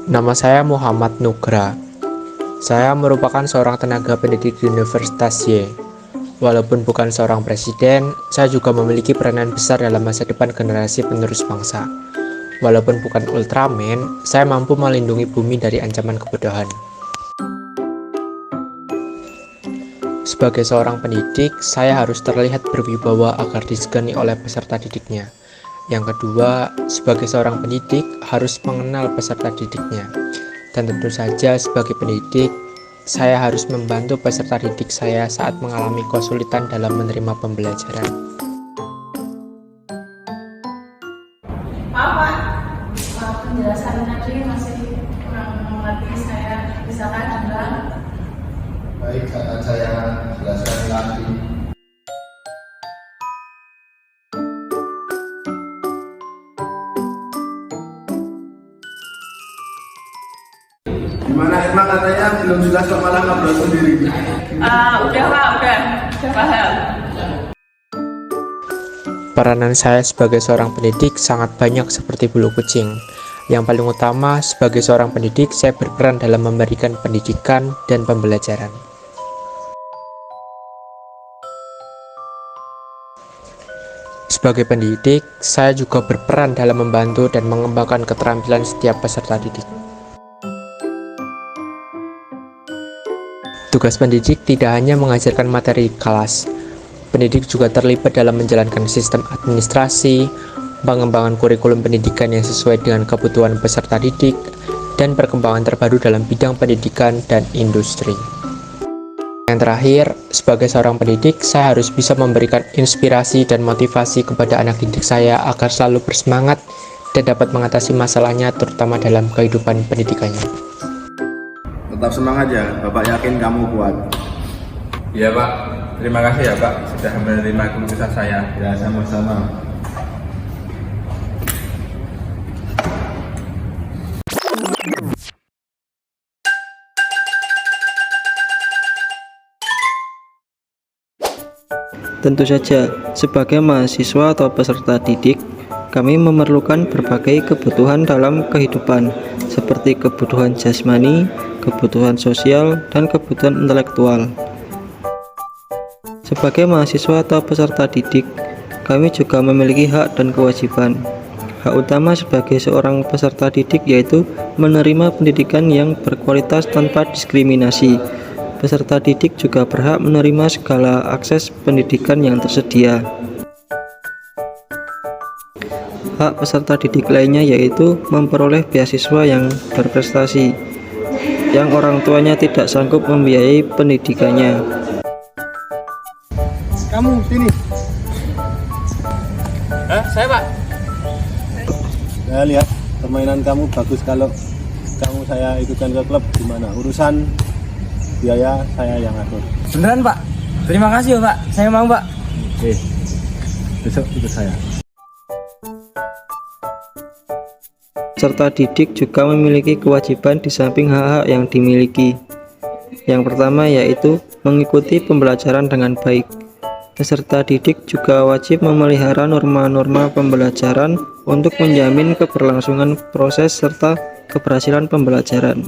Nama saya Muhammad Nugra. Saya merupakan seorang tenaga pendidik di Universitas Y. Walaupun bukan seorang presiden, saya juga memiliki peranan besar dalam masa depan generasi penerus bangsa. Walaupun bukan Ultraman, saya mampu melindungi bumi dari ancaman kebodohan. Sebagai seorang pendidik, saya harus terlihat berwibawa agar disegani oleh peserta didiknya. Yang kedua, sebagai seorang pendidik harus mengenal peserta didiknya. Dan tentu saja sebagai pendidik, saya harus membantu peserta didik saya saat mengalami kesulitan dalam menerima pembelajaran. Pak, penjelasan tadi masih kurang mengerti saya. Misalkan juga. Baik, akan saya jelaskan lagi. Gimana Irma, katanya belum jelas kok malah ngobrol sendiri. Udah paham. Peranan saya sebagai seorang pendidik sangat banyak seperti bulu kucing. Yang paling utama, sebagai seorang pendidik, saya berperan dalam memberikan pendidikan dan pembelajaran. Sebagai pendidik, saya juga berperan dalam membantu dan mengembangkan keterampilan setiap peserta didik. Tugas pendidik tidak hanya mengajarkan materi di kelas. Pendidik juga terlibat dalam menjalankan sistem administrasi, pengembangan kurikulum pendidikan yang sesuai dengan kebutuhan peserta didik, dan perkembangan terbaru dalam bidang pendidikan dan industri. Yang terakhir, sebagai seorang pendidik, saya harus bisa memberikan inspirasi dan motivasi kepada anak didik saya agar selalu bersemangat dan dapat mengatasi masalahnya, terutama dalam kehidupan pendidikannya. Tetap semangat ya, Bapak yakin kamu kuat. Iya Pak, terima kasih ya Pak sudah menerima keluh kesah saya. Ya, sama-sama. Tentu saja, sebagai mahasiswa atau peserta didik, kami memerlukan berbagai kebutuhan dalam kehidupan, seperti kebutuhan jasmani, kebutuhan sosial, dan kebutuhan intelektual. Sebagai mahasiswa atau peserta didik, kami juga memiliki hak dan kewajiban. Hak utama sebagai seorang peserta didik yaitu menerima pendidikan yang berkualitas tanpa diskriminasi. Peserta didik juga berhak menerima segala akses pendidikan yang tersedia. Hak peserta didik lainnya yaitu memperoleh beasiswa yang berprestasi, yang orang tuanya tidak sanggup membiayai pendidikannya. Kamu sini. Saya Pak. Saya lihat permainan kamu bagus. Kalau kamu saya ikutkan ke klub, gimana? Urusan biaya saya yang atur. Beneran Pak? Terima kasih ya Pak, saya mau Pak. Oke, besok ikut saya. Peserta didik juga memiliki kewajiban di samping hak-hak yang dimiliki. Yang pertama yaitu mengikuti pembelajaran dengan baik. Peserta didik juga wajib memelihara norma-norma pembelajaran untuk menjamin keberlangsungan proses serta keberhasilan pembelajaran.